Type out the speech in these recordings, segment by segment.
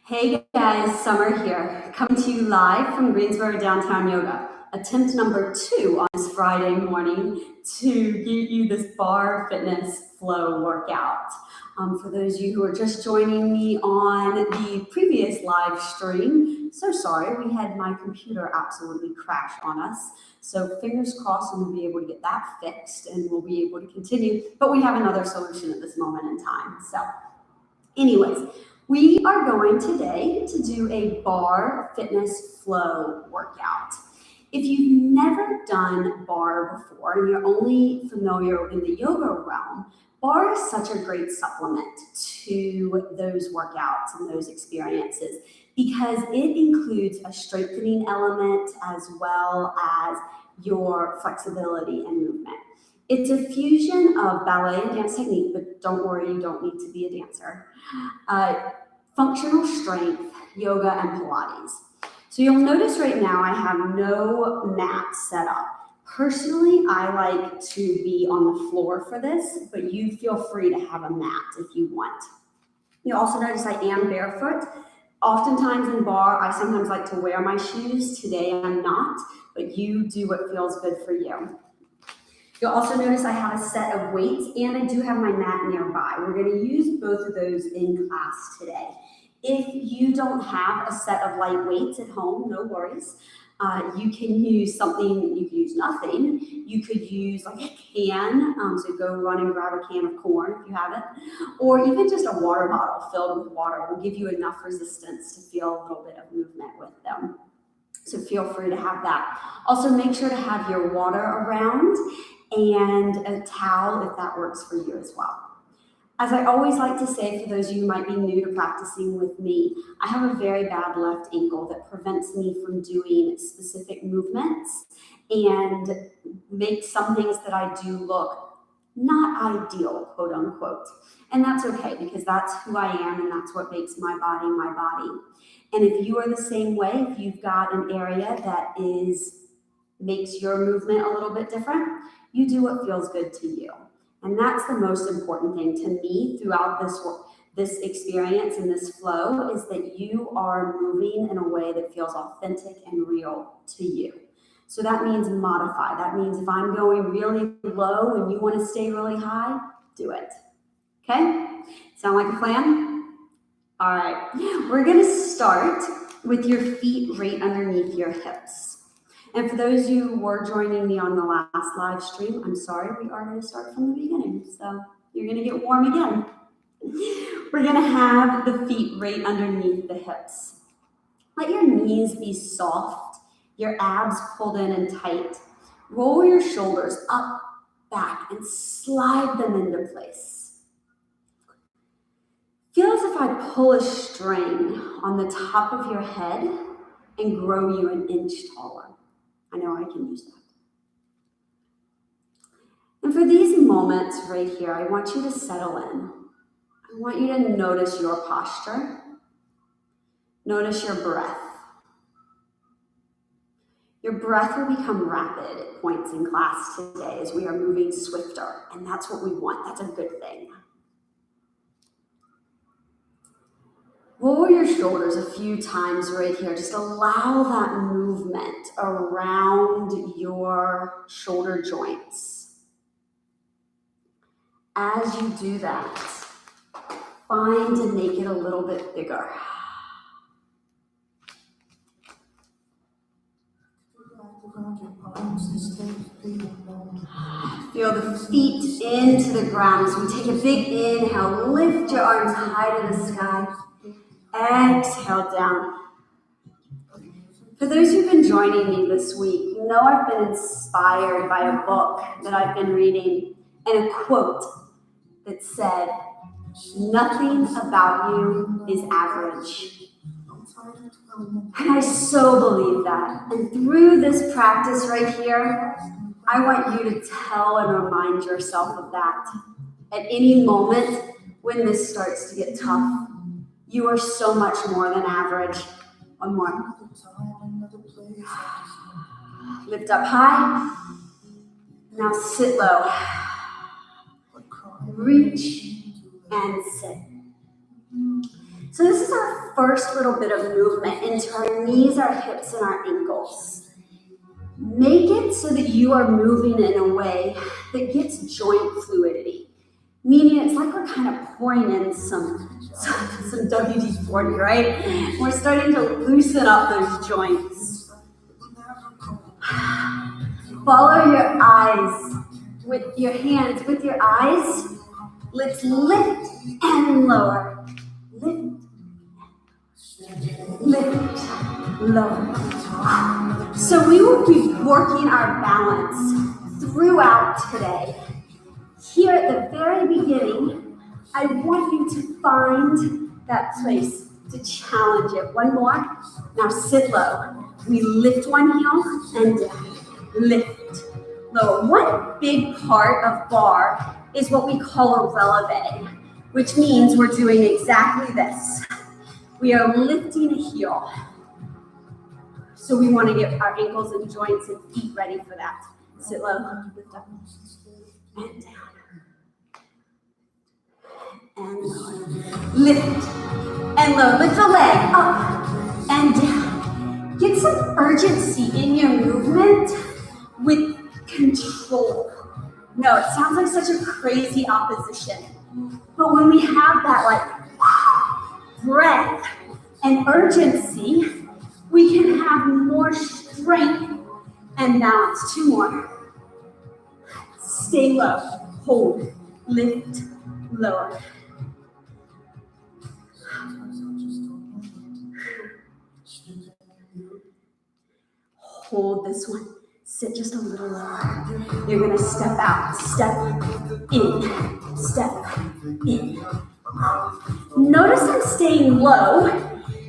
Hey guys, Summer here, coming to you live from Greensboro Downtown Yoga. Attempt number 2 on this Friday morning to give you this Barre Fitness flow workout. For those of you who are just joining me on the previous live stream, so sorry, we had my computer absolutely crash on us. So fingers crossed and we'll be able to get that fixed and we'll be able to continue, but we have another solution at this moment in time. So anyways, we are going today to do a Barre Fitness flow workout. If you've never done Barre before and you're only familiar in the yoga realm, Barre is such a great supplement to those workouts and those experiences because it includes a strengthening element as well as your flexibility and movement. It's a fusion of ballet and dance technique, but don't worry, you don't need to be a dancer. Functional strength, yoga, and Pilates. So you'll notice right now I have no mat set up. Personally, I like to be on the floor for this, but you feel free to have a mat if you want. You'll also notice I am barefoot. Oftentimes in Barre, I sometimes like to wear my shoes. Today I'm not, but you do what feels good for you. You'll also notice I have a set of weights and I do have my mat nearby. We're going to use both of those in class today. If you don't have a set of light weights at home, no worries. You can use something, you can use nothing. You could use like a can, so go run and grab a can of corn if you have it, or even just a water bottle filled with water will give you enough resistance to feel a little bit of movement with them. So feel free to have that. Also make sure to have your water around and a towel if that works for you as well. As I always like to say, for those of you who might be new to practicing with me, I have a very bad left ankle that prevents me from doing specific movements and makes some things that I do look not ideal, quote unquote. And that's okay because that's who I am and that's what makes my body my body. And if you are the same way, if you've got an area that makes your movement a little bit different, you do what feels good to you. And that's the most important thing to me throughout this experience and this flow is that you are moving in a way that feels authentic and real to you. So that means modify. That means if I'm going really low and you want to stay really high, do it. Okay? Sound like a plan? All right. We're going to start with your feet right underneath your hips. And for those of you who were joining me on the last live stream, I'm sorry, we are going to start from the beginning. So you're going to get warm again. We're going to have the feet right underneath the hips. Let your knees be soft, your abs pulled in and tight. Roll your shoulders up, back, and slide them into place. Feel as if I pull a string on the top of your head and grow you an inch taller. I know I can use that. And for these moments right here, I want you to settle in. I want you to notice your posture. Notice your breath. Your breath will become rapid at points in class today as we are moving swifter, and that's what we want. That's a good thing. Roll your shoulders a few times right here. Just allow that movement around your shoulder joints. As you do that, find to make it a little bit bigger. Feel the feet into the ground. So we take a big inhale, lift your arms high to the sky. Exhale down. For those who've been joining me this week, you know I've been inspired by a book that I've been reading and a quote that said, "Nothing about you is average." And I so believe that. And through this practice right here, I want you to tell and remind yourself of that. At any moment when this starts to get tough, you are so much more than average. One more. Lift up high. Now sit low. Reach and sit. So this is our first little bit of movement into our knees, our hips, and our ankles. Make it so that you are moving in a way that gets joint fluidity. Meaning it's like we're kind of pouring in some WD-40, right? We're starting to loosen up those joints. Follow your eyes with your hands, with your eyes. Let's lift and lower. Lift, lift, lower. So we will be working our balance throughout today. Here at the very beginning, I want you to find that place to challenge it. One more. Now sit low. We lift one heel and down. Lift, lower. One big part of bar is what we call a releve, which means we're doing exactly this. We are lifting a heel. So we want to get our ankles and joints and feet ready for that. Sit low, lift up, and down. And lower. Lift and low. Lift the leg up and down. Get some urgency in your movement with control. No, it sounds like such a crazy opposition. But when we have that like breath and urgency, we can have more strength and balance. Two more. Stay low. Hold. Lift. Lower. Hold this one. Sit just a little lower. You're going to step out. Step in. Step in. Notice I'm staying low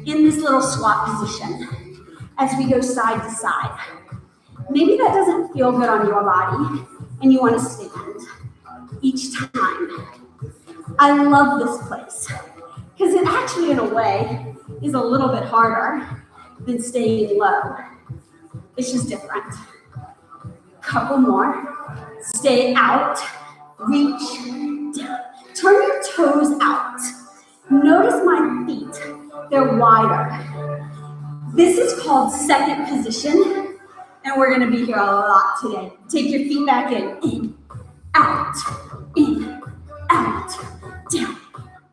in this little squat position as we go side to side. Maybe that doesn't feel good on your body and you want to stand each time. I love this place because it actually, in a way, is a little bit harder than staying low. It's just different. Couple more. Stay out. Reach down. Turn your toes out. Notice my feet. They're wider. This is called second position, and we're going to be here a lot today. Take your feet back in, out, down,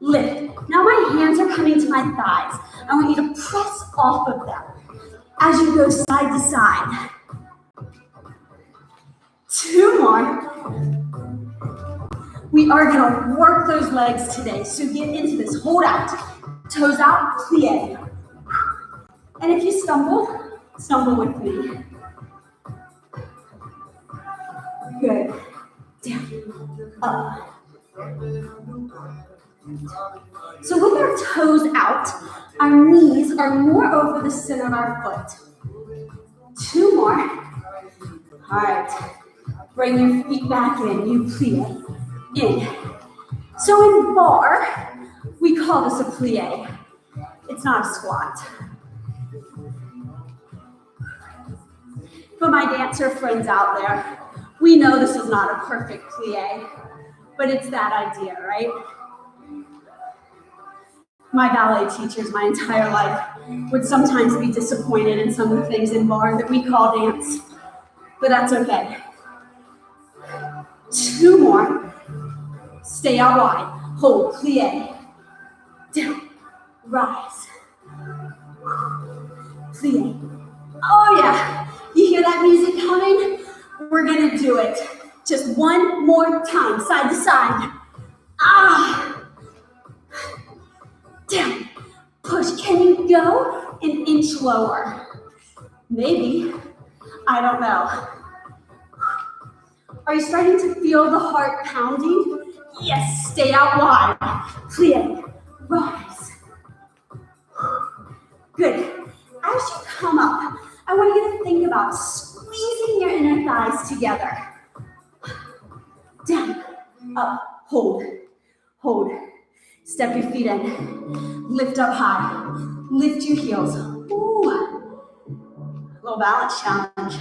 lift. Now my hands are coming to my thighs. I want you to press off of them as you go side to side. Two more. We are going to work those legs today. So get into this. Hold out. Toes out. Plie. And if you stumble, stumble with me. Good. Down. Up. So with our toes out, our knees are more over the center of our foot. Two more. All right. Bring your feet back in. You plie. In. So in bar, we call this a plie. It's not a squat. For my dancer friends out there, we know this is not a perfect plie, but it's that idea, right? My ballet teachers my entire life would sometimes be disappointed in some of the things in bar that we call dance, but that's okay. Two more. Stay out wide. Hold. Plie. Down. Rise. Plie. Oh yeah. You hear that music coming? We're going to do it. Just one more time. Side to side. Down. Push. Can you go an inch lower? Maybe. I don't know. Are you starting to feel the heart pounding? Yes, stay out wide. Plie, rise. Good. As you come up, I want you to think about squeezing your inner thighs together. Down, up, hold, hold. Step your feet in. Lift up high. Lift your heels. Ooh. Little balance challenge.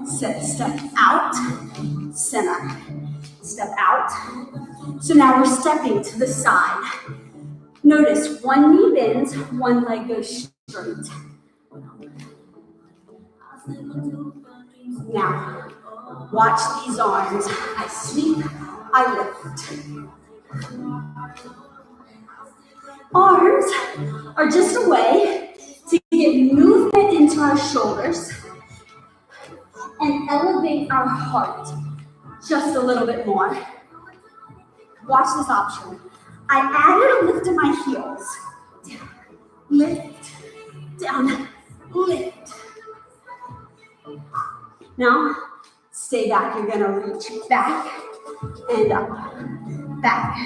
Step out, center. Step out, So now we're stepping to the side. Notice one knee bends, one leg goes straight. Now, watch these arms. I sweep, I lift. Arms are just a way to get movement into our shoulders and elevate our heart just a little bit more. Watch this option. I added a lift to my heels. Down, lift, down, lift. Now, stay back. You're gonna reach back and up, back,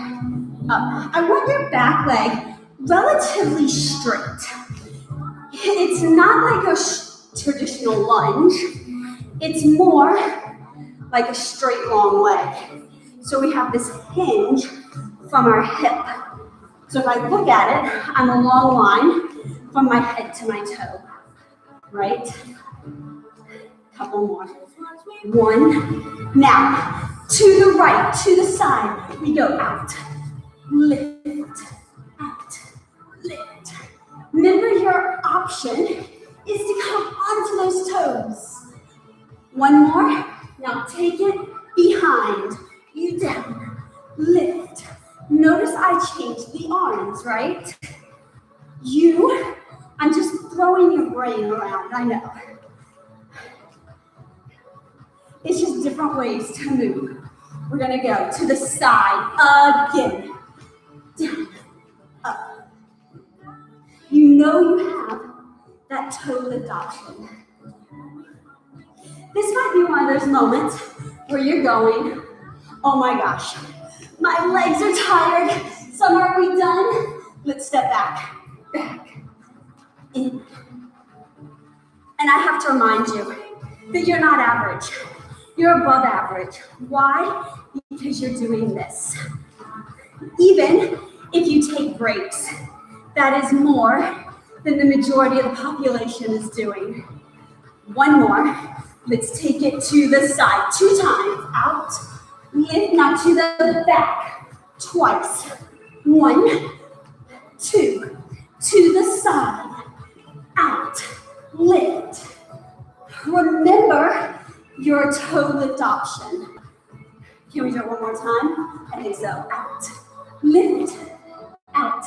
up. I want your back leg relatively straight. It's not like a traditional lunge. It's more like a straight long leg. So we have this hinge from our hip. So if I look at it, I'm a long line from my head to my toe, right? Couple more. One. Now, to the right, to the side, we go out. Lift, out, lift. Remember, your option is to come onto those toes. One more. Now take it behind, you down, lift. Notice I changed the arms, right? I'm just throwing your brain around, I know. It's just different ways to move. We're gonna go to the side again. Down, up. You know you have that toe lift option. This might be one of those moments where you're going, oh my gosh, my legs are tired. Summer, are we done? Let's step back, in. And I have to remind you that you're not average. You're above average. Why? Because you're doing this. Even if you take breaks, that is more than the majority of the population is doing. One more. Let's take it to the side. 2 times. Out. Lift. Now to the back. Twice. 1, 2. To the side. Out. Lift. Remember your toe lift option. Can we do it one more time? I think so. Out. Lift. Out.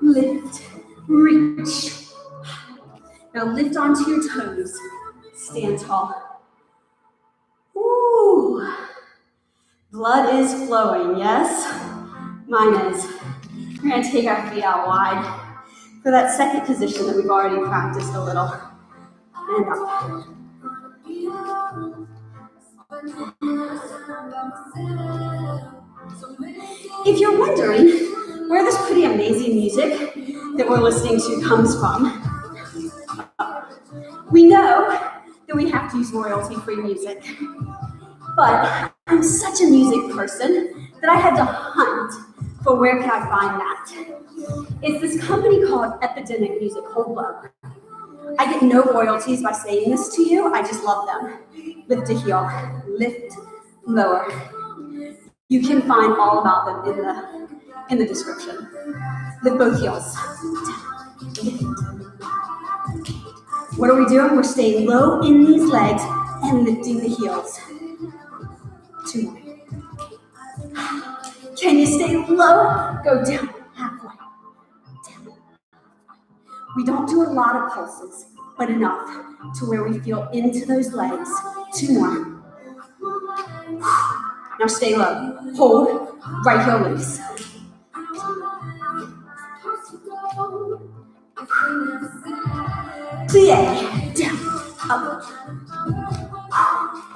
Lift. Reach. Now lift onto your toes. Stand tall. Ooh. Blood is flowing, yes? Mine is. We're gonna take our feet out wide for that second position that we've already practiced a little. And up. If you're wondering where this pretty amazing music that we're listening to comes from, we know that we have to use royalty-free music. But I'm such a music person that I had to hunt for where can I find that. It's this company called Epidemic Music. Hold up. I get no royalties by saying this to you. I just love them. Lift a heel. Lift, lower. You can find all about them in the description. Lift both heels. Lift. What are we doing? We're staying low in these legs and lifting the heels. 2 more. Can you stay low? Go down halfway. Down. We don't do a lot of pulses, but enough to where we feel into those legs. 2 more. Now stay low. Hold. Right heel loose. Plie. Down. Up.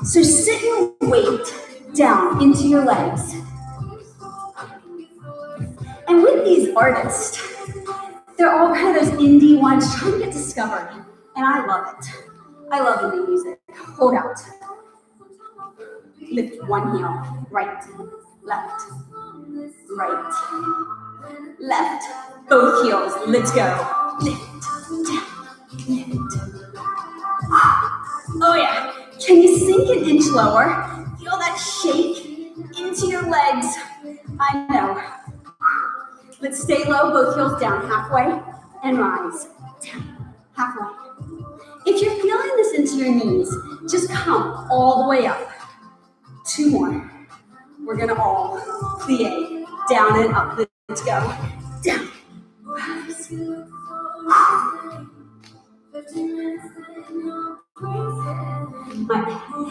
So sit your weight down into your legs. And with these artists, they're all kind of those indie ones trying to get discovered. And I love it. I love indie music. Hold out. Lift one heel. Right, left, right, left. Both heels. Let's go. Lift, down, lift. Oh yeah. Can you sink an inch lower? Feel that shake into your legs. I know. Let's stay low, both heels down, halfway, and rise. Down, halfway. If you're feeling this into your knees, just come all the way up. 2 more. We're gonna all plie, down and up. Let's go. Down, rise. My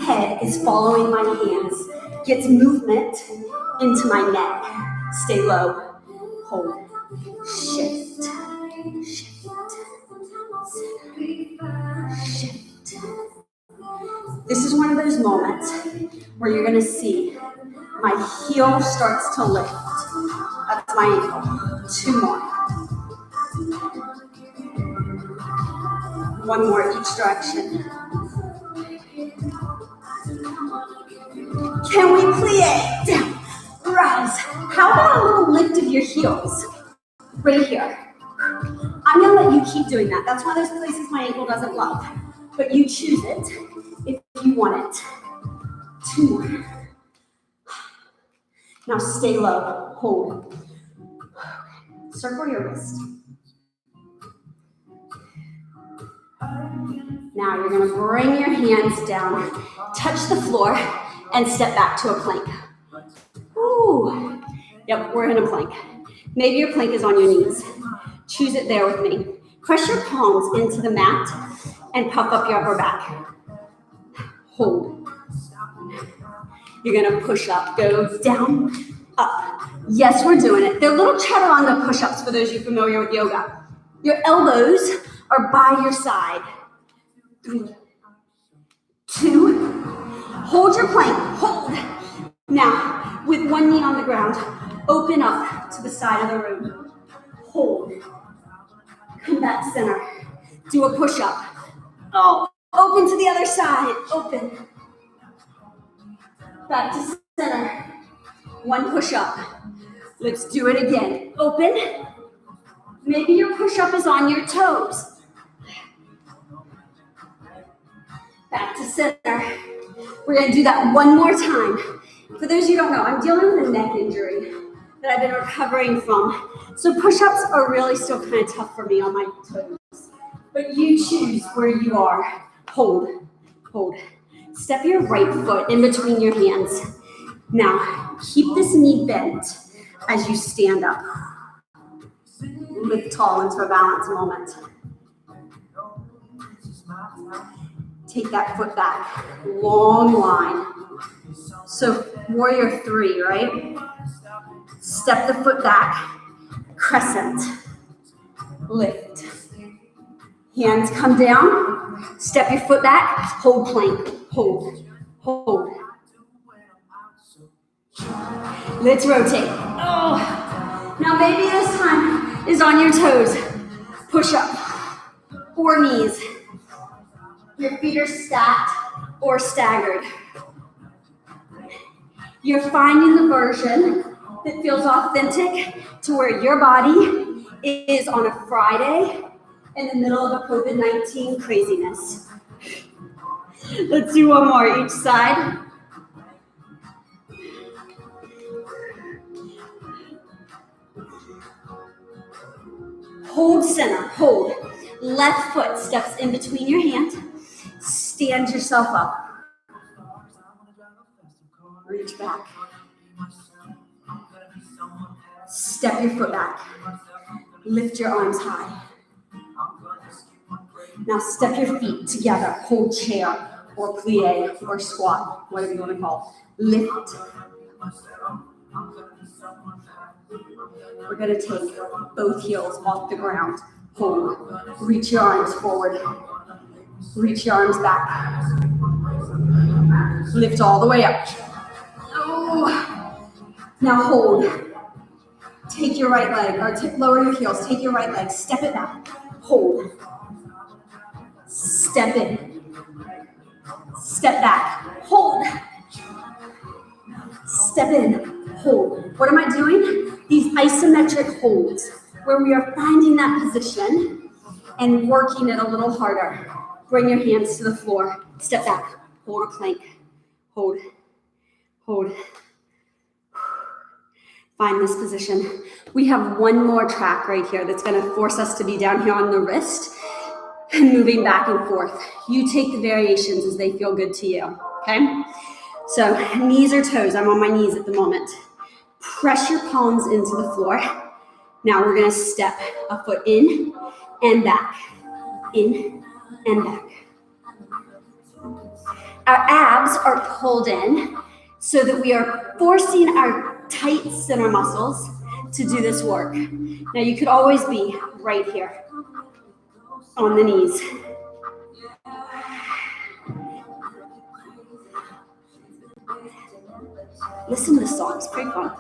head is following my hands. Gets movement into my neck. Stay low. Hold. Shift. Shift. Shift. This is one of those moments where you're going to see my heel starts to lift. That's my ankle. 2 more. 1 more each direction. Can we plie? Down, rise. How about a little lift of your heels? Right here. I'm gonna let you keep doing that. That's one of those places my ankle doesn't love. But you choose it if you want it. 2 more. Now stay low, hold. Circle your wrist. Now you're gonna bring your hands down, touch the floor, and step back to a plank. Ooh. Yep, we're in a plank. Maybe your plank is on your knees. Choose it there with me. Press your palms into the mat and puff up your upper back. Hold. You're gonna push up, go down, up. Yes, we're doing it. They're little chaturanga push-ups for those of you familiar with yoga. Your elbows are by your side. 3, 2, hold your plank, hold. Now, with one knee on the ground, open up to the side of the room. Hold. Come back center. Do a push-up. Oh, open to the other side. Open. Back to center. 1 push-up. Let's do it again. Open. Maybe your push-up is on your toes. Back to center. We're going to do that 1 more time. For those of you who don't know, I'm dealing with a neck injury that I've been recovering from. So push-ups are really still kind of tough for me on my toes. But you choose where you are. Hold. Hold. Step your right foot in between your hands. Now, keep this knee bent as you stand up. Lift tall into a balance moment. Take that foot back. Long line. So warrior 3, right? Step the foot back. Crescent. Lift. Hands come down. Step your foot back. Hold plank. Hold. Hold. Let's rotate. Oh. Now maybe this time is on your toes. Push up. Or knees. Your feet are stacked or staggered. You're finding the version that feels authentic to where your body is on a Friday in the middle of a COVID-19 craziness. Let's do 1 more each side. Hold center, hold. Left foot steps in between your hands. Stand yourself up. Reach back. Step your foot back. Lift your arms high. Now step your feet together. Hold chair or plie or squat, whatever you want to call it. Lift. We're going to take both heels off the ground. Hold. Reach your arms forward. Reach your arms back. Lift all the way up. Oh. Now hold. Take your right leg, or lower your heels. Take your right leg. Step it back. Hold. Step in. Step back. Hold. Step in. Hold. What am I doing? These isometric holds, where we are finding that position and working it a little harder. Bring your hands to the floor. Step back. Hold a plank. Hold. Hold. Find this position. We have one more track right here that's going to force us to be down here on the wrist and moving back and forth. You take the variations as they feel good to you, okay? So knees or toes. I'm on my knees at the moment. Press your palms into the floor. Now we're going to step a foot in and back, in and back. Our abs are pulled in so that we are forcing our tight center muscles to do this work. Now you could always be right here on the knees. Listen to this song, it's pretty fun.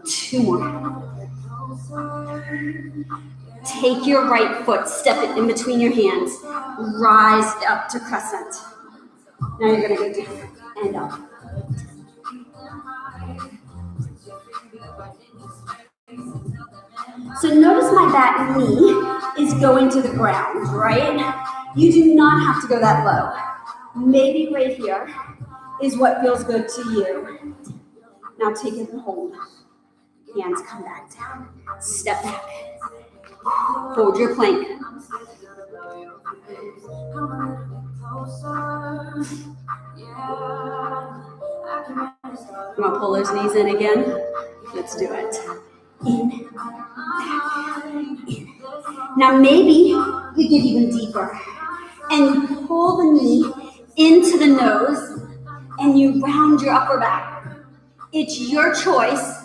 2 more. Take your right foot, step it in between your hands, rise up to crescent. Now you're gonna go down and up. So notice my back knee is going to the ground, right? You do not have to go that low. Maybe right here is what feels good to you. Now take it and hold. Hands come back down. Step back. Hold your plank. I'm gonna pull those knees in again. Let's do it. In, back, in. Now maybe you get even deeper and you pull the knee into the nose and you round your upper back. It's your choice.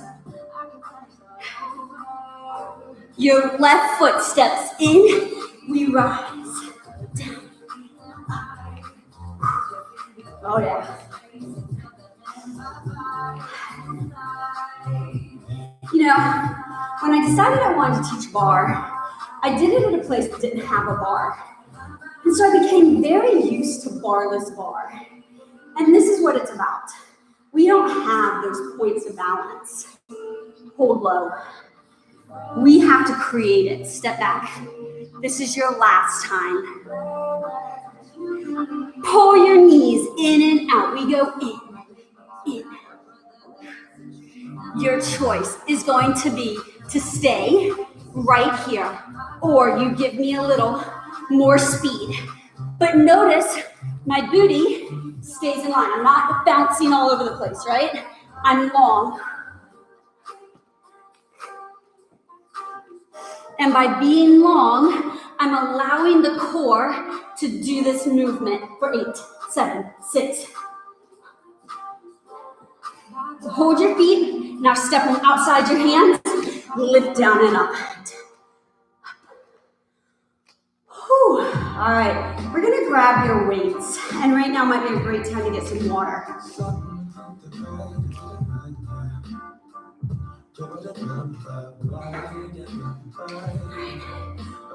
Your left foot steps in, we rise, down. Oh yeah. You know, when I decided I wanted to teach bar, I did it at a place that didn't have a bar. And so I became very used to barless bar. And this is what it's about. We don't have those points of balance. Hold low. We have to create it. Step back. This is your last time. Pull your knees in and out. We go in. Your choice is going to be to stay right here, or you give me a little more speed. But notice my booty stays in line. I'm not bouncing all over the place, right? I'm long. And by being long, I'm allowing the core to do this movement for 8, 7, 6. Hold your feet. Now step them outside your hands. Lift down and up. Whew. All right, we're gonna grab your weights. And right now might be a great time to get some water.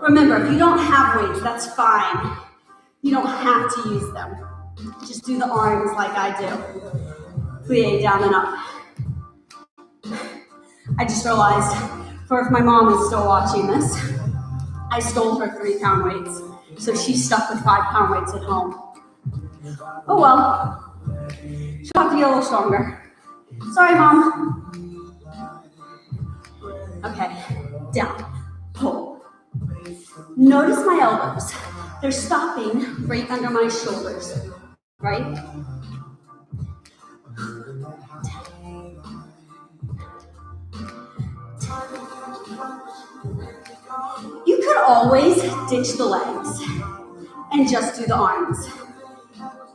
Remember, if you don't have weights, that's fine. You don't have to use them. Just do the arms like I do. Plie down and up. I just realized, if my mom is still watching this, I stole her 3-pound weights. So she's stuck with 5-pound weights at home. Oh well. She'll have to get a little stronger. Sorry, Mom. Okay, down, pull. Notice my elbows. They're stopping right under my shoulders, right? You could always ditch the legs and just do the arms.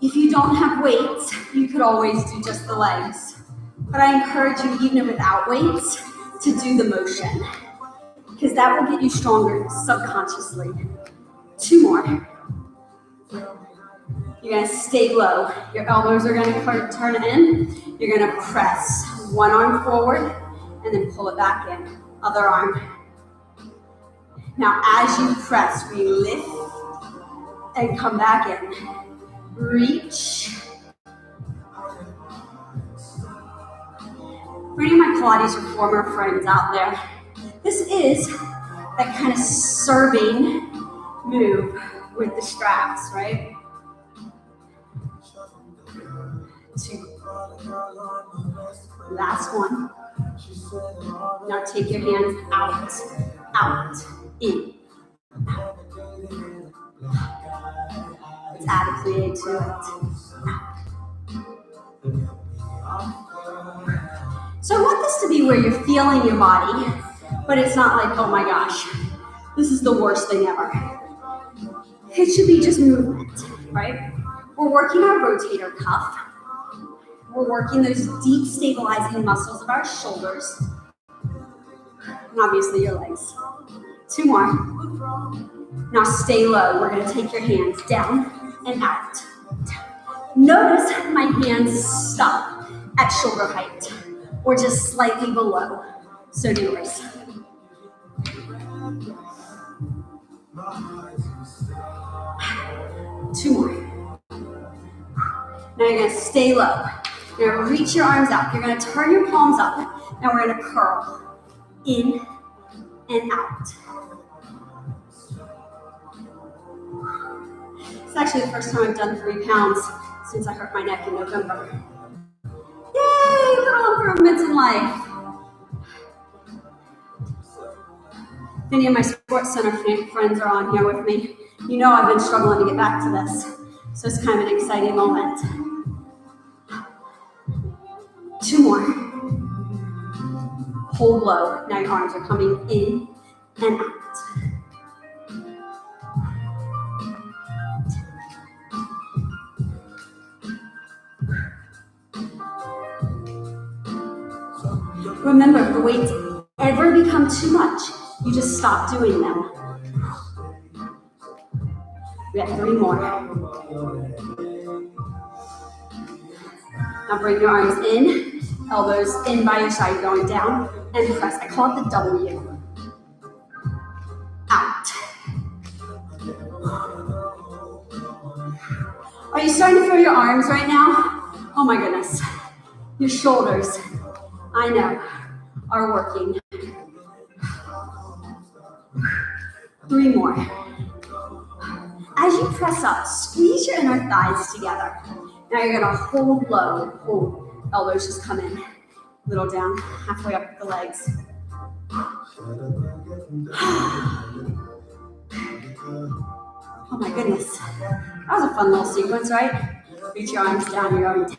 If you don't have weights, you could always do just the legs. But I encourage you, even without weights, to do the motion, because that will get you stronger subconsciously. 2 more. You're gonna stay low. Your elbows are gonna turn in. You're gonna press one arm forward and then pull it back in. Other arm. Now, as you press, we lift and come back in. Reach. For any of my Pilates reformer friends out there, this is that kind of serving move with the straps, right? 2. Last one. Now take your hands out, out, in. Let's add a plie to it. So I want this to be where you're feeling your body, but it's not like, oh my gosh, this is the worst thing ever. It should be just movement, right? We're working our rotator cuff. We're working those deep stabilizing muscles of our shoulders. And obviously your legs. 2 more. Now stay low. We're going to take your hands down and out. Notice my hands stop at shoulder height or just slightly below. So do yours. Two more. Now you're going to stay low. You're going to reach your arms up. You're going to turn your palms up. Now we're going to curl in and out. It's actually the first time I've done 3 pounds since I hurt my neck in November. Yay, little improvements in life. If any of my sports center friends are on here with me, you know I've been struggling to get back to this. So it's kind of an exciting moment. 2 more. Hold low. Now your arms are coming in and out. Remember, if the weights ever become too much, you just stop doing them. We have 3 more. Now bring your arms in, elbows in by your side, going down, and press. I call it the W. Out. Are you starting to feel your arms right now? Oh my goodness. Your shoulders, I know, are working. 3 more. As you press up, squeeze your inner thighs together. Now you're gonna hold low, hold. Elbows just come in, little down, halfway up the legs. Oh my goodness. That was a fun little sequence, right? Reach your arms down, you're going down.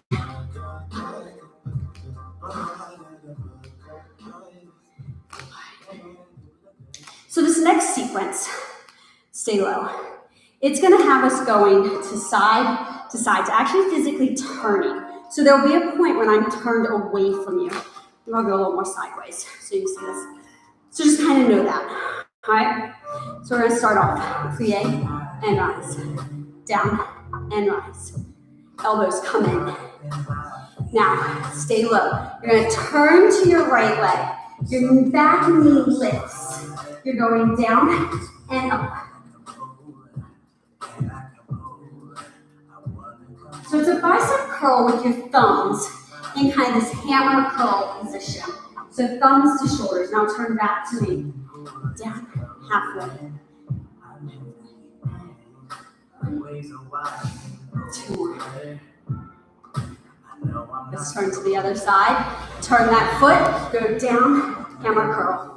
So this next sequence, stay low. It's going to have us going to side, to actually physically turning. So there'll be a point when I'm turned away from you. I'll go a little more sideways so you see this. So just kind of know that, all right? So we're going to start off, plie and rise, down and rise. Elbows come in. Now, stay low. You're going to turn to your right leg. Your back knee lifts. You're going down and up. So it's a bicep curl with your thumbs in kind of this hammer curl position. So thumbs to shoulders. Now turn back to me. Down, halfway. 2 more. Let's turn to the other side. Turn that foot, go down, hammer curl.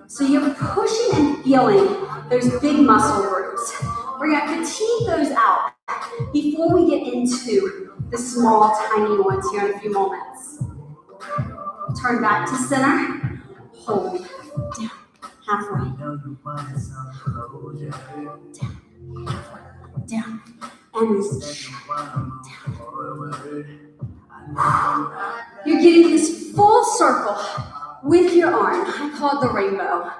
So you're pushing and feeling those big muscle groups. We're going to fatigue those out before we get into the small, tiny ones here in a few moments. Turn back to center. Hold. Down. Halfway. Down. And reach. Down. You're getting this full circle with your arm. I call it the rainbow.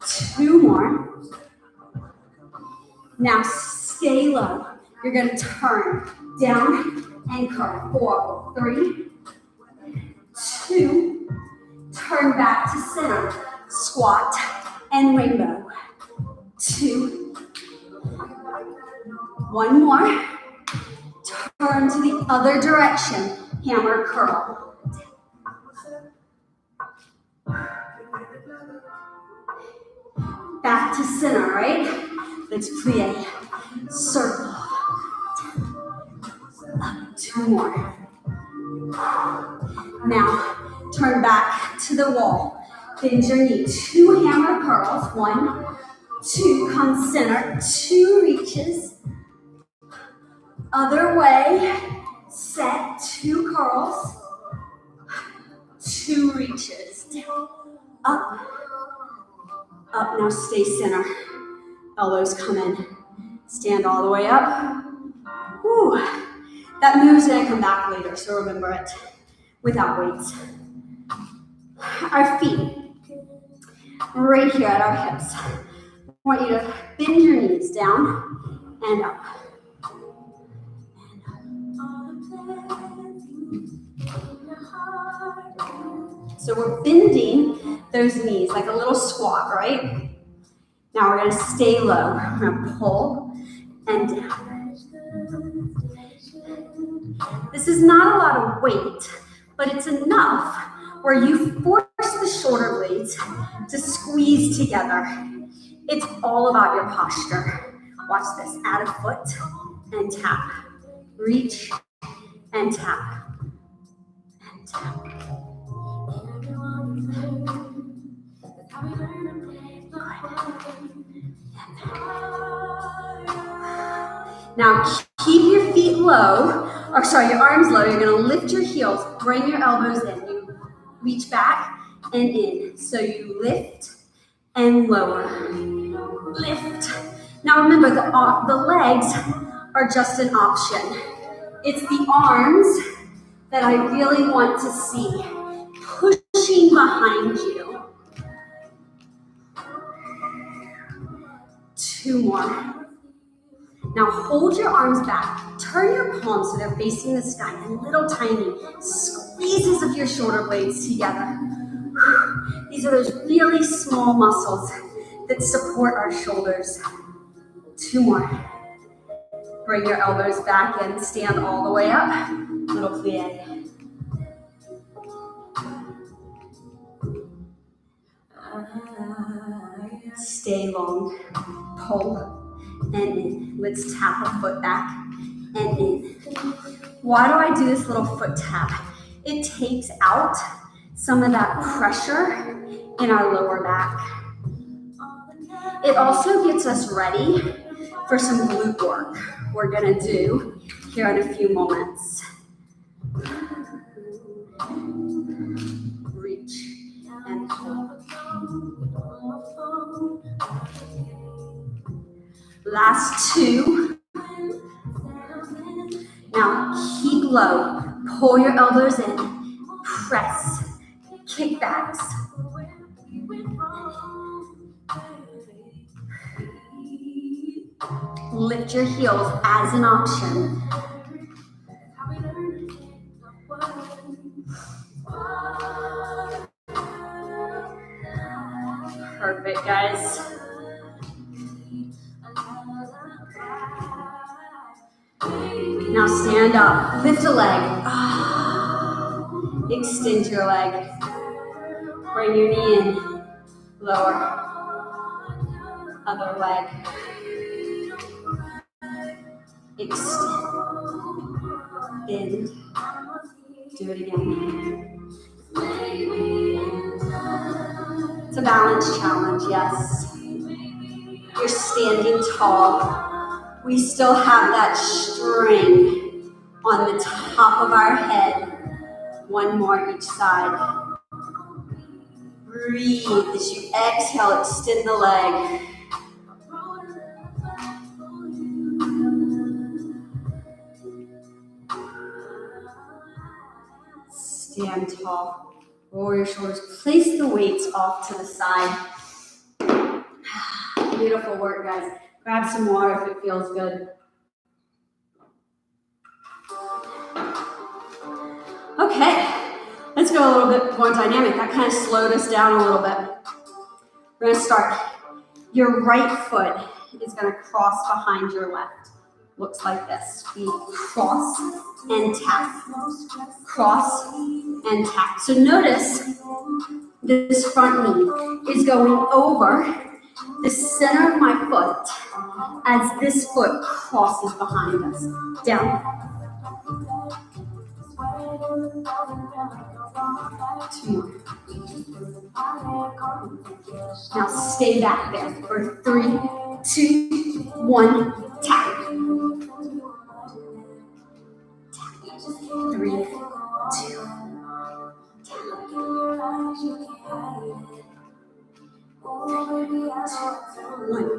2 more. Now stay low. You're going to turn down and curl. 4, 3, 2. Turn back to center. Squat and rainbow. 2. 1 more. Turn to the other direction. Hammer curl. Back to center, right? Let's plie. Circle. Up, 2 more. Now, turn back to the wall. Bend your knee. 2 hammer curls. 1, 2, come center. 2 reaches. Other way. Set. 2 curls. 2 reaches. Down. Up. Up. Now stay center. Elbows come in. Stand all the way up. Woo. That move's gonna come back later, so remember it. Without weights. Our feet, right here at our hips. I want you to bend your knees down and up. So we're bending those knees like a little squat, right? Now we're gonna stay low. We're gonna pull and down. This is not a lot of weight, but it's enough where you force the shoulder blades to squeeze together. It's all about your posture. Watch this. Add a foot and tap. Reach and tap. And tap. Now keep your feet low, your arms low. You're gonna lift your heels, bring your elbows in. You reach back and in. So you lift and lower. Lift. Now remember, the legs are just an option. It's the arms that I really want to see. Pushing behind you. 2 more. Now hold your arms back. Turn your palms so they're facing the sky. And little tiny squeezes of your shoulder blades together. These are those really small muscles that support our shoulders. 2 more. Bring your elbows back in. Stand all the way up. Little plie. Stay long. Pull. And in. Let's tap a foot back and in. Why do I do this little foot tap? It takes out some of that pressure in our lower back. It also gets us ready for some glute work we're gonna do here in a few moments. Reach and pull. Last 2. Now keep low. Pull your elbows in. Press. Kickbacks. Lift your heels as an option. Perfect, guys. Now stand up, lift a leg. Extend your leg. Bring your knee in, lower. Other leg. Extend. Bend. Do it again. It's a balance challenge, yes. You're standing tall. We still have that string on the top of our head. 1 more each side. Breathe as you exhale, extend the leg. Stand tall. Roll your shoulders. Place the weights off to the side. Beautiful work, guys. Grab some water if it feels good. Okay, let's go a little bit more dynamic. That kind of slowed us down a little bit. We're gonna start. Your right foot is gonna cross behind your left. Looks like this. We cross and tap. Cross and tap. So notice this front knee is going over the center of my foot as this foot crosses behind us. Down. 2 more. Now stay back there for 3, 2, 1, tap. 3, 2, one.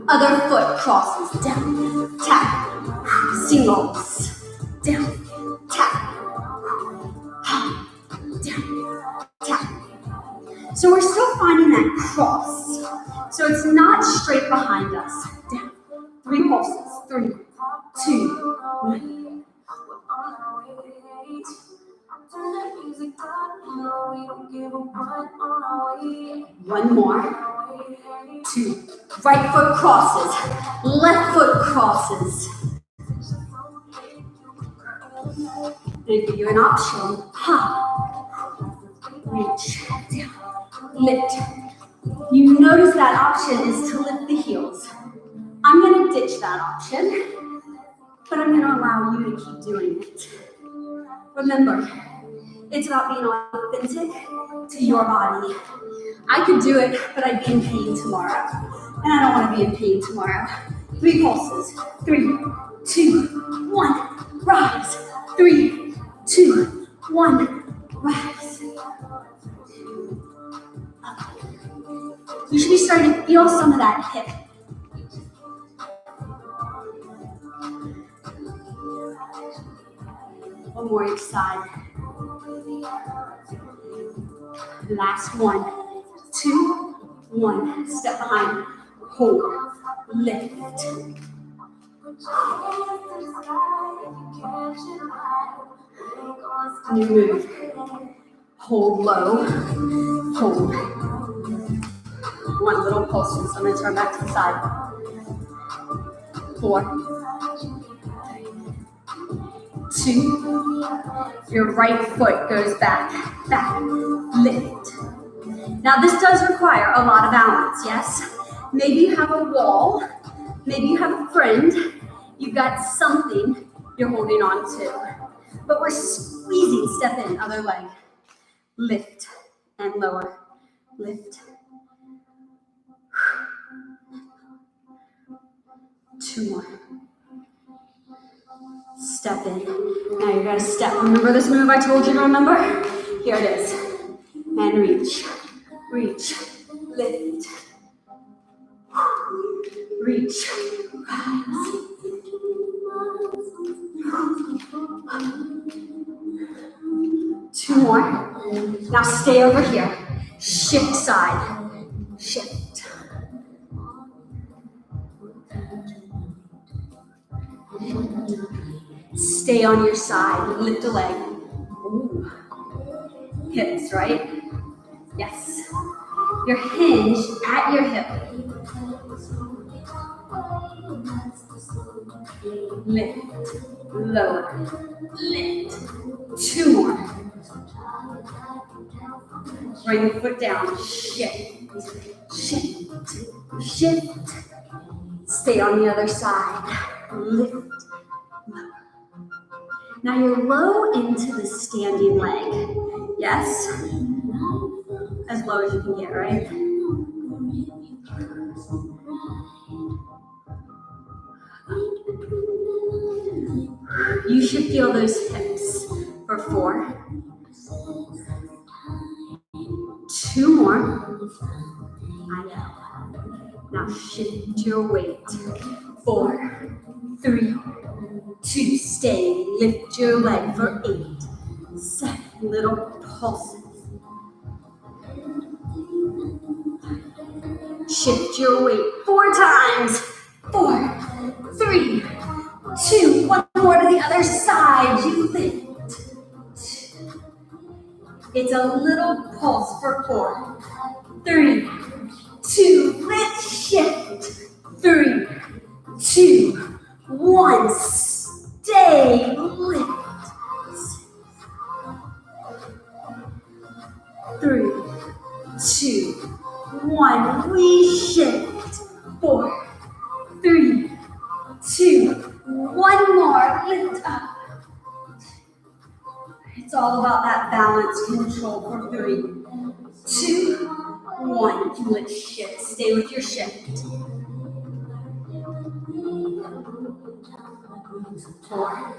Other foot crosses. Down, tap. Singles. Down, tap. Down, tap. So we're still finding that cross. So it's not straight behind us. Down. 3 pulses. 3, 2, 1. One more. 2. Right foot crosses. Left foot crosses. They give you an option. Reach. Down. Lift. You notice that option is to lift the heels. I'm going to ditch that option, but I'm going to allow you to keep doing it. Remember, it's about being authentic to your body. I could do it, but I'd be in pain tomorrow. And I don't want to be in pain tomorrow. 3 pulses. 3, 2, 1. Rise. 3, 2, 1. Rise. You should be starting to feel some of that hip. One more each side. Last 1, 2, 1. Step behind. Hold. Lift. New move. Hold low. Hold. 1 little pulse. So I'm going to turn back to the side. 4, 2. Your right foot goes back. Back. Lift. Now this does require a lot of balance, yes? Maybe you have a wall. Maybe you have a friend. You've got something you're holding on to. But we're squeezing. Step in. Other leg. Lift and lower. Lift. 2 more. Step in. Now you're going to step. Remember this move I told you to remember? Here it is. And reach. Reach. Lift. Reach. Rise. 2 more. Now stay over here. Shift side. Shift. Stay on your side. Lift a leg. Ooh. Hips, right? Yes. You're hinged at your hip. Lift. Lower. Lift. 2 more. Bring the foot down. Shift. Shift. Shift. Stay on the other side. Lift. Now you're low into the standing leg. Yes? As low as you can get, right? You should feel those hips for 4. 2 more. I know. Now shift your weight. 4, 3, 2. Stay. Lift your leg for 8, 7. Little pulses. Shift your weight 4 times. 4, 3, 2. 1 more to the other side. You lift. It's a little pulse for 4, 3, 2. Lift. Shift. 3, 2, 1. Stay. Lift. 3, 2, 1. We shift. One more, lift up. It's all about that balance control for 3, 2, 1. Let's shift. Stay with your shift. 4.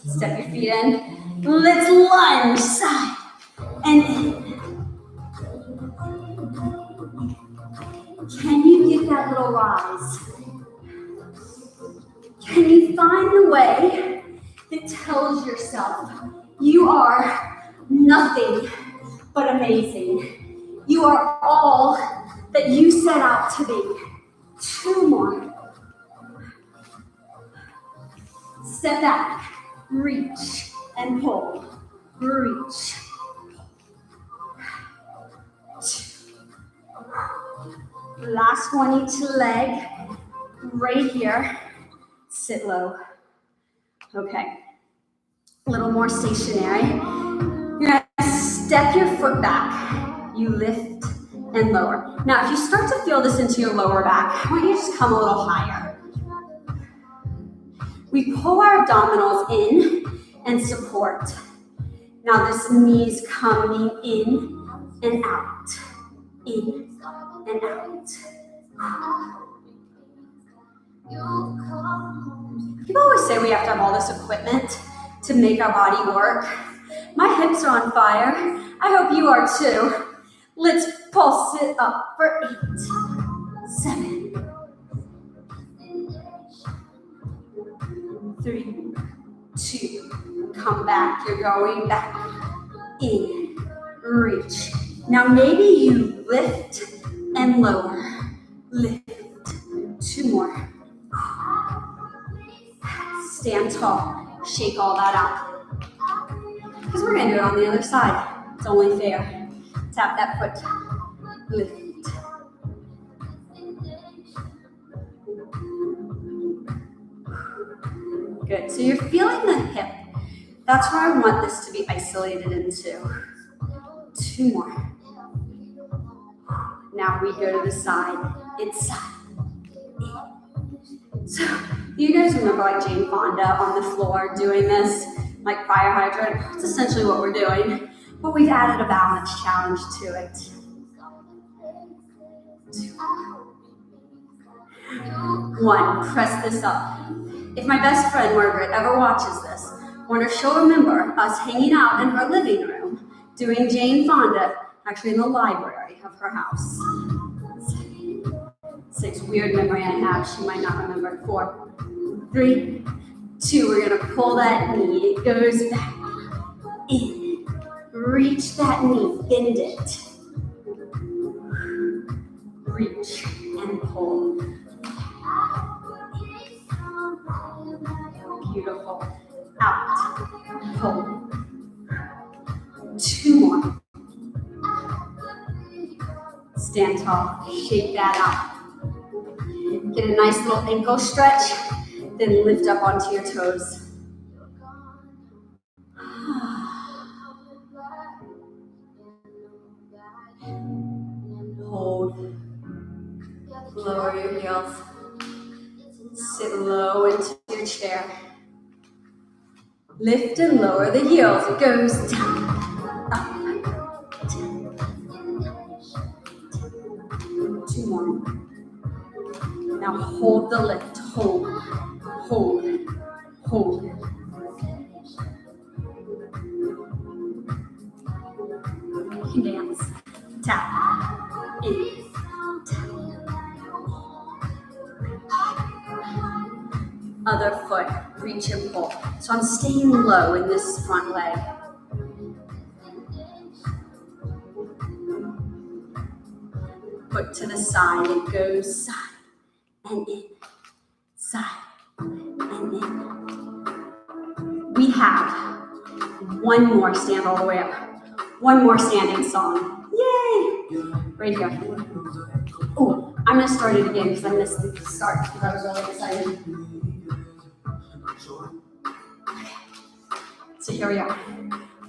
Step your feet in. Let's lunge side and in. Can you get that little rise? Can you find the way that tells yourself you are nothing but amazing? You are all that you set out to be. 2 more. Step back, reach and pull. Reach. 2. Last one each leg. Right here. Sit low. Okay. A little more stationary. You're going to step your foot back. You lift and lower. Now, if you start to feel this into your lower back, I want you to just come a little higher. We pull our abdominals in and support. Now, this knee's coming in and out. In and out. People always say we have to have all this equipment to make our body work. My hips are on fire. I hope you are too. Let's pulse it up for 8, 7, 3, 2. Come back. You're going back. In. Reach. Now maybe you lift and lower. Lift. 2 more. Stand tall. Shake all that out. Because we're going to do it on the other side. It's only fair. Tap that foot. Lift. Good. So you're feeling the hip. That's where I want this to be isolated into. 2 more. Now we go to the side. It's side. So you guys remember like Jane Fonda on the floor doing this, like fire hydrant? That's essentially what we're doing, but we've added a balance challenge to it. 2, 1, press this up. If my best friend Margaret ever watches this, I want to she'll remember us hanging out in her living room doing Jane Fonda, actually in the library of her house. 6, weird memory I have, she might not remember. 4, 3, 2, we're going to pull that knee, it goes back, in, reach that knee, bend it, reach and pull, beautiful, out, pull, 2 more, stand tall, shake that out. Get a nice little ankle stretch, then lift up onto your toes. Hold. Lower your heels. Sit low into your chair. Lift and lower the heels. It goes down, up, down. 2 more. Now hold the lift, hold, hold, hold. You can dance. Tap, in, tap. Other foot, reach and pull. So I'm staying low in this front leg. Foot to the side, it goes side. And in, side, and in. We have 1 more, stand all the way up. 1 more standing song. Yay! Right here. Oh, I'm going to start it again because I missed the start because I was really excited. Okay. So here we are.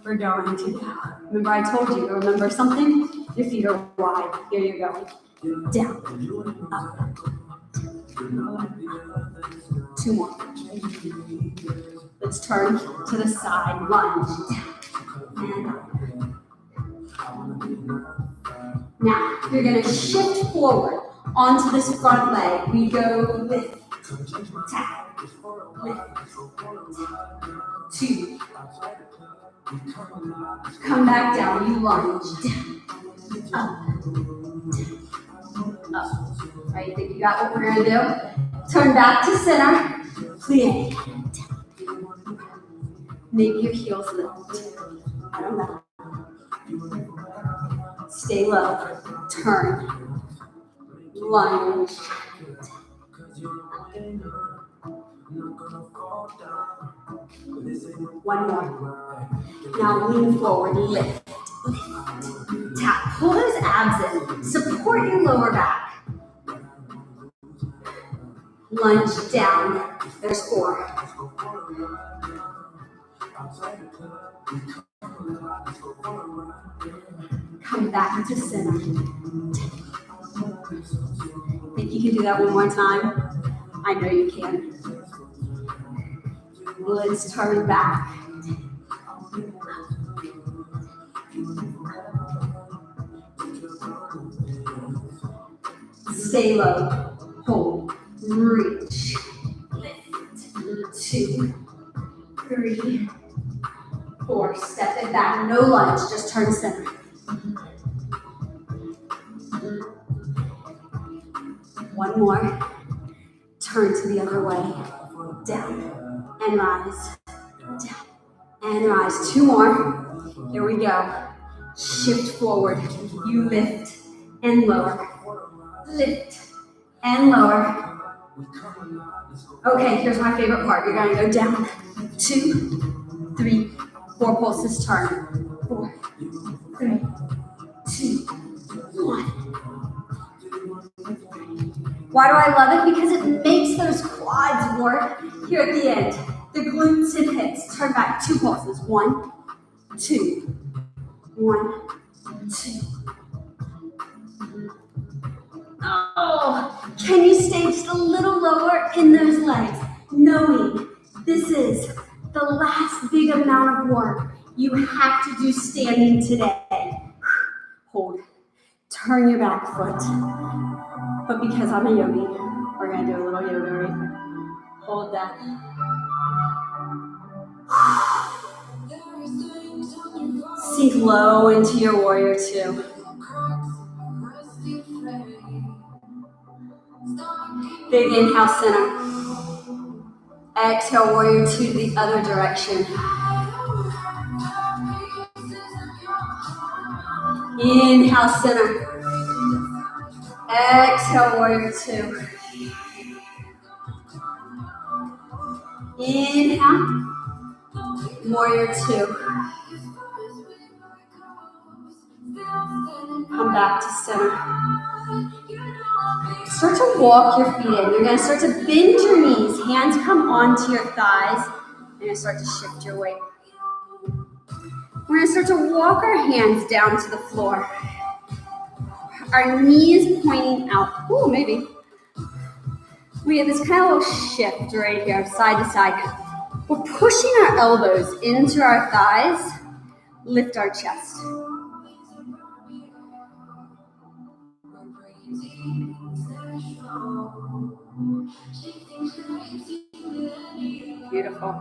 We're going to go. Remember I told you to remember something? Your feet are wide. Here you go. Down, up. 2 more. Let's turn to the side. Lunge, down, and up. Now, you're going to shift forward onto this front leg. We go lift, tap, lift, 2. Come back down. You lunge, down, up, up. All right, you think you got what we're going to do? Turn back to center. Plie. Maybe your heels lift. I don't know. Stay low. Turn. Lunge. 1 more. Now lean forward. Lift. Tap. Pull those abs in. Support your lower back. Lunge down. There's 4. Come back to center. Think you can do that one more time? I know you can. Let's turn back. Stay low. Hold. Reach. Lift. 2, 3, 4. Step it back. No lunge. Just turn center. 1 more. Turn to the other way. Down and rise. Down and rise. 2 more. Here we go. Shift forward. You lift and lower. Lift and lower. Okay, here's my favorite part. You're going to go down. 2, 3, 4 pulses. Turn. 4, 3, 2, 1. Why do I love it? Because it makes those quads work here at the end. The glutes and hips. Turn back. 2 pulses. 1, 2. 1, 2. Oh, can you stay just a little lower in those legs, knowing this is the last big amount of work you have to do standing today. Hold. Turn your back foot. But because I'm a yogi, we're going to do a little yoga right here. Hold that. Sink low into your warrior 2. Big inhale, center. Exhale, warrior 2 the other direction. Inhale, center. Exhale, warrior 2. Inhale, warrior 2. Come back to center. Start to walk your feet in. You're going to start to bend your knees. Hands come onto your thighs. You're going to start to shift your weight. We're going to start to walk our hands down to the floor. Our knees pointing out. Ooh, maybe. We have this kind of little shift right here, side to side. We're pushing our elbows into our thighs. Lift our chest. Beautiful.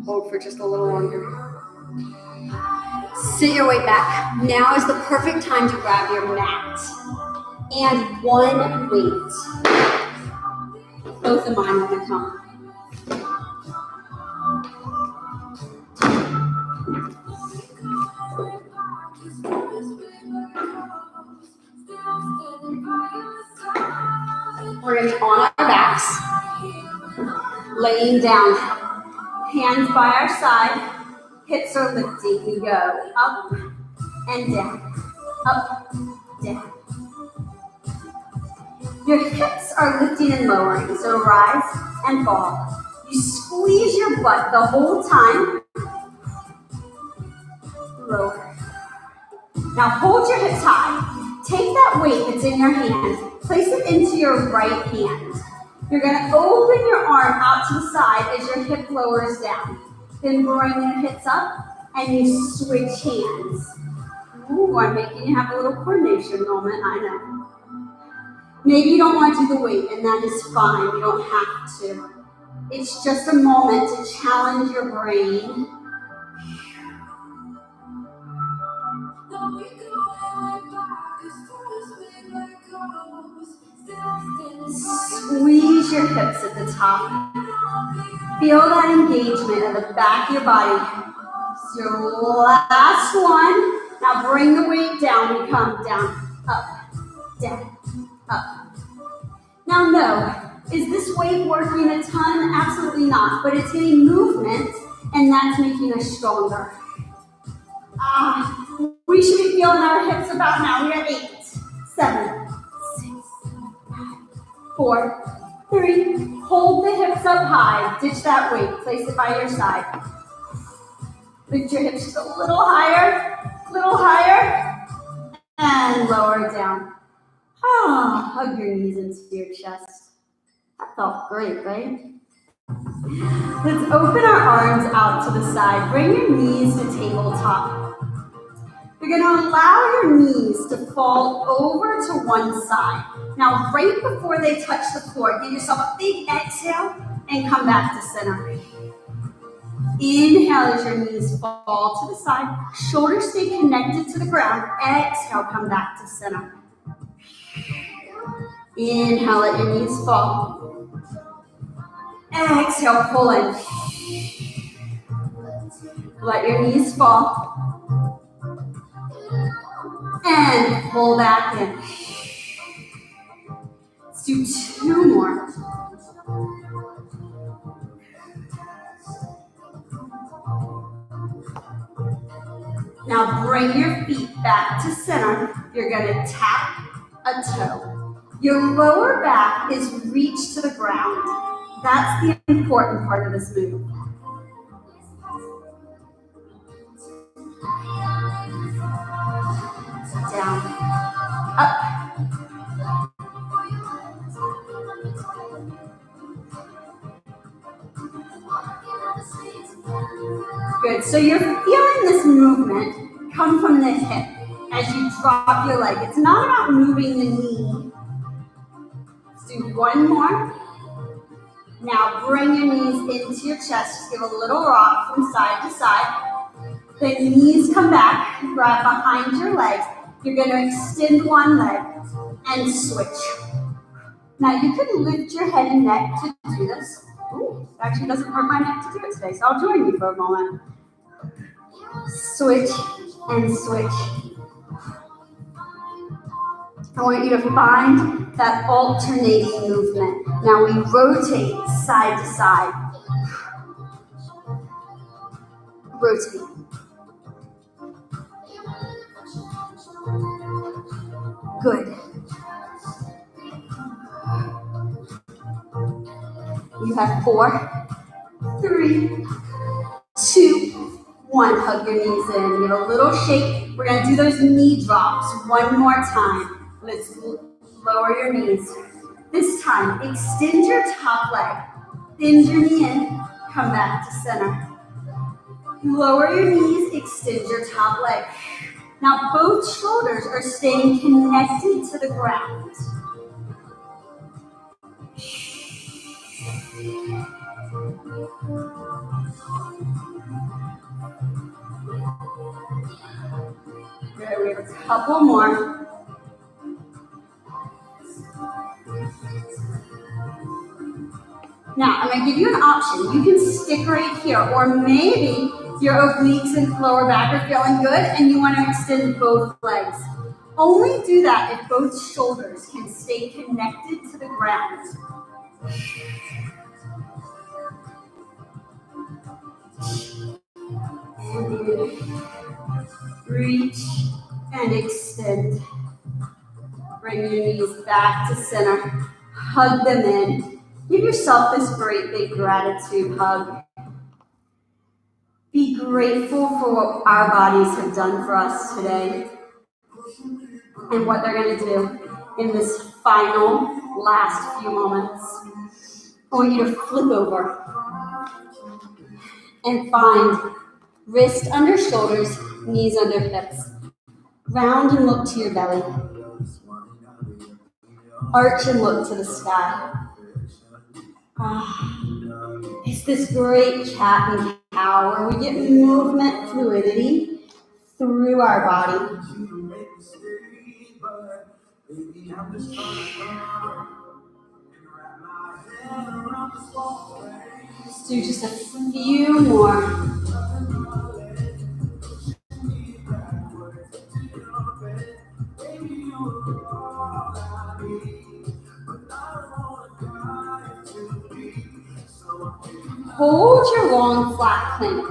Hold for just a little longer. Sit your weight back. Now is the perfect time to grab your mat and 1 weight. Both of mine are going to come. We're going to be on our backs, laying down, hands by our side, hips are lifting. We go up and down, up, down. Your hips are lifting and lowering, so rise and fall. You squeeze your butt the whole time. Lower. Now hold your hips high. Take that weight that's in your hand, place it into your right hand. You're going to open your arm out to the side as your hip lowers down. Then bring your hips up and you switch hands. Ooh, I'm making you have a little coordination moment, I know. Maybe you don't want to do the weight, and that is fine. You don't have to. It's just a moment to challenge your brain. Squeeze your hips at the top. Feel that engagement at the back of your body. It's your last one. Now bring the weight down. We come down, up, down, up. Now no, is this weight working a ton? Absolutely not, but it's getting movement and that's making us stronger. We should be feeling our hips about now. We're at 8, 7, 6, 5, 4, 3. Hold the hips up high. Ditch that weight. Place it by your side. Lift your hips just a little higher, and lower down. Hug your knees into your chest. That felt great, right? Let's open our arms out to the side. Bring your knees to tabletop. You're going to allow your knees to fall over to one side. Now, right before they touch the floor, give yourself a big exhale and come back to center. Inhale as your knees fall to the side. Shoulders stay connected to the ground. Exhale, come back to center. Inhale, let your knees fall. Exhale, pull in. Let your knees fall. And pull back in. Let's do 2 more. Now bring your feet back to center. You're going to tap a toe. Your lower back is reached to the ground. That's the important part of this move. Down, up. Good, so you're feeling this movement come from the hip as you drop your leg. It's not about moving the knee. Let's do 1 more. Now bring your knees into your chest. Just give a little rock from side to side. The knees come back, grab behind your legs. You're going to extend one leg and switch. Now you can lift your head and neck to do this. Ooh, it actually doesn't hurt my neck to do it today, so I'll join you for a moment. Switch and switch. I want you to find that alternating movement. Now we rotate side to side. Rotate. Good. You have 4, 3, 2, 1. Hug your knees in. Give a little shake. We're going to do those knee drops 1 more time. Let's lower your knees. This time, extend your top leg. Bend your knee in. Come back to center. Lower your knees. Extend your top leg. Now, both shoulders are staying connected to the ground. Good, we have a couple more. Now, I'm going to give you an option. You can stick right here, or maybe your obliques and lower back are feeling good and you want to extend both legs. Only do that if both shoulders can stay connected to the ground. And in. Reach and extend. Bring your knees back to center. Hug them in. Give yourself this great big gratitude hug. Be grateful for what our bodies have done for us today. And what they're going to do in this final last few moments, I want you to flip over and find wrist under shoulders, knees under hips. Round and look to your belly. Arch and look to the sky. It's this great cat and cow where we get movement fluidity through our body. Let's do just a few more. Hold your long flat plank,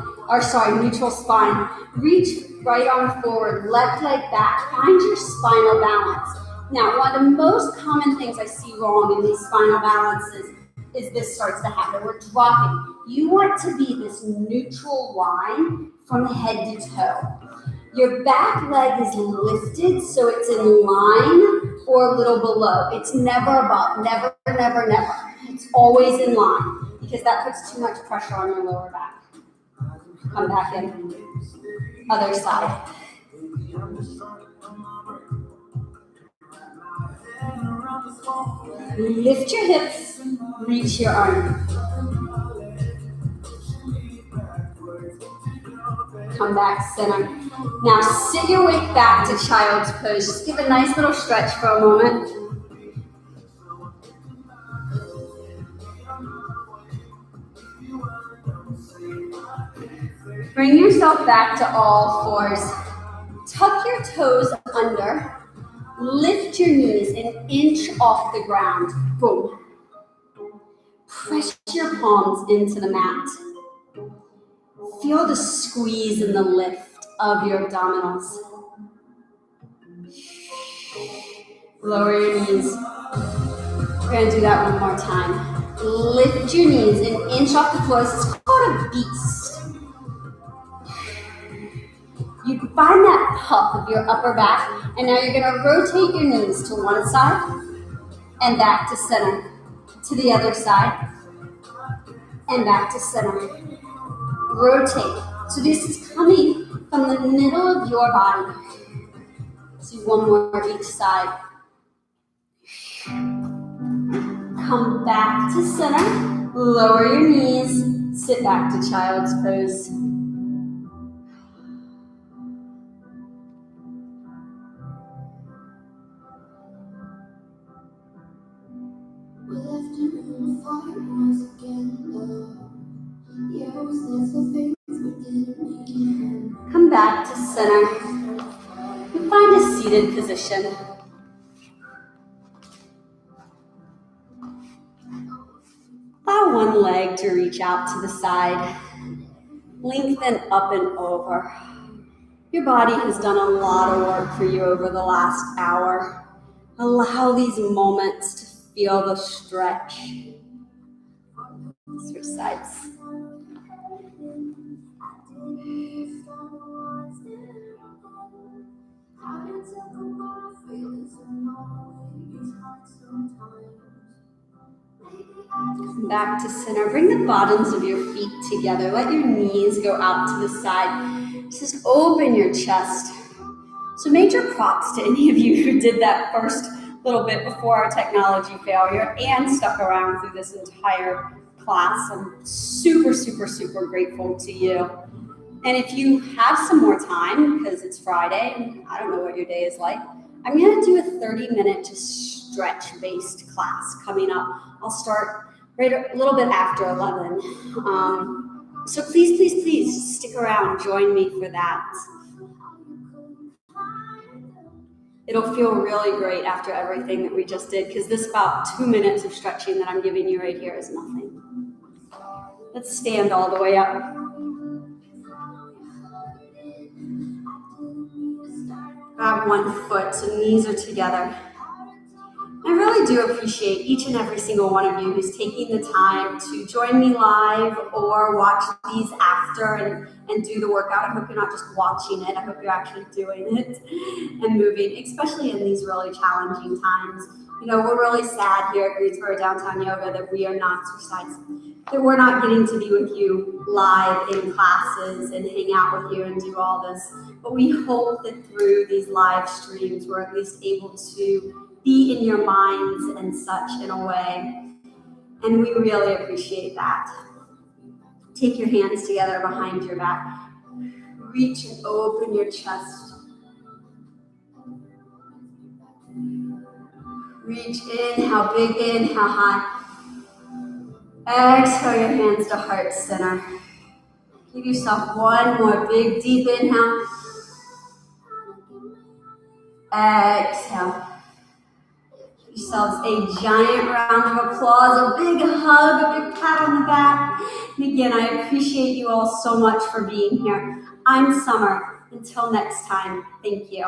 neutral spine. Reach right arm forward, left leg back. Find your spinal balance. Now, one of the most common things I see wrong in these spinal balances is this starts to happen. We're dropping. You want to be this neutral line from head to toe. Your back leg is lifted so it's in line or a little below. It's never above, never, never, never. It's always in line because that puts too much pressure on your lower back. Come back in. Other side. Lift your hips, reach your arm. Come back, center. Now sit your weight back to child's pose. Just give a nice little stretch for a moment. Bring yourself back to all fours. Tuck your toes under. Lift your knees an inch off the ground. Boom. Press your palms into the mat. Feel the squeeze and the lift of your abdominals. Lower your knees. We're going to do that one more time. Lift your knees an inch off the floor. This is called a beast. You find that puff of your upper back, and now you're going to rotate your knees to one side and back to center, to the other side and back to center. Rotate. So this is coming from the middle of your body. Let's do one more each side. Come back to center. Lower your knees. Sit back to child's pose. Come back to center and find a seated position. Allow one leg to reach out to the side. Lengthen up and over. Your body has done a lot of work for you over the last hour. Allow these moments to feel the stretch. Switch sides. Come back to center. Bring the bottoms of your feet together. Let your knees go out to the side. Just open your chest. So major props to any of you who did that first little bit before our technology failure and stuck around through this entire class. I'm super, super, super grateful to you. And if you have some more time, because it's Friday, and I don't know what your day is like, I'm going to do a 30-minute just stretch-based class coming up. I'll start right a little bit after 11. So please, please, please stick around. Join me for that. It'll feel really great after everything that we just did, because this about 2 minutes of stretching that I'm giving you right here is nothing. Let's stand all the way up. Grab one foot so knees are together. And really do appreciate each and every single one of you who's taking the time to join me live or watch these after and do the workout. I hope you're not just watching it. I hope you're actually doing it and moving, especially in these really challenging times. You know, we're really sad here at Greensboro Downtown Yoga that we are not that we're not getting to be with you live in classes and hang out with you and do all this. But we hope that through these live streams, we're at least able to be in your minds and such in a way. And we really appreciate that. Take your hands together behind your back. Reach and open your chest. Reach, inhale, big inhale, high. Exhale your hands to heart center. Give yourself one more big deep inhale. Exhale. Give yourselves a giant round of applause, a big hug, a big pat on the back. And again, I appreciate you all so much for being here. I'm Summer. Until next time, thank you.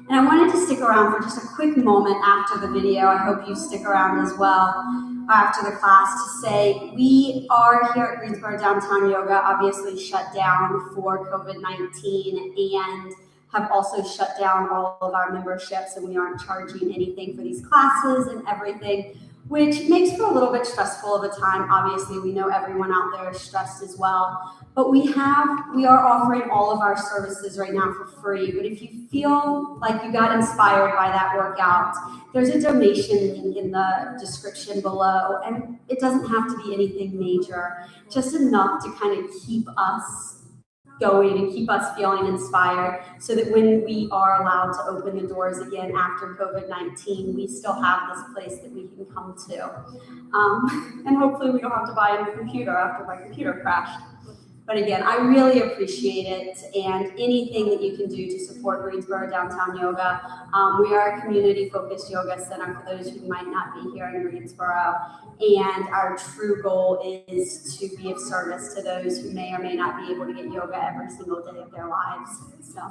And I wanted to stick around for just a quick moment after the video. I hope you stick around as well after the class to say we are here at Greensboro Downtown Yoga, obviously shut down for COVID-19 and have also shut down all of our memberships, and we aren't charging anything for these classes and everything, which makes for a little bit stressful of a time. Obviously, we know everyone out there is stressed as well, but we are offering all of our services right now for free. But if you feel like you got inspired by that workout, there's a donation link in the description below, and it doesn't have to be anything major, just enough to kind of keep us going and keep us feeling inspired so that when we are allowed to open the doors again after COVID-19, we still have this place that we can come to. And hopefully we don't have to buy a new computer after my computer crashed. But again, I really appreciate it, and anything that you can do to support Greensboro Downtown Yoga. We are a community-focused yoga center for those who might not be here in Greensboro, and our true goal is to be of service to those who may or may not be able to get yoga every single day of their lives. So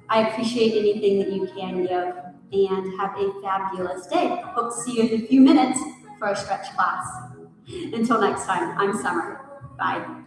I appreciate anything that you can give, and have a fabulous day. Hope to see you in a few minutes for a stretch class. Until next time, I'm Summer. Bye.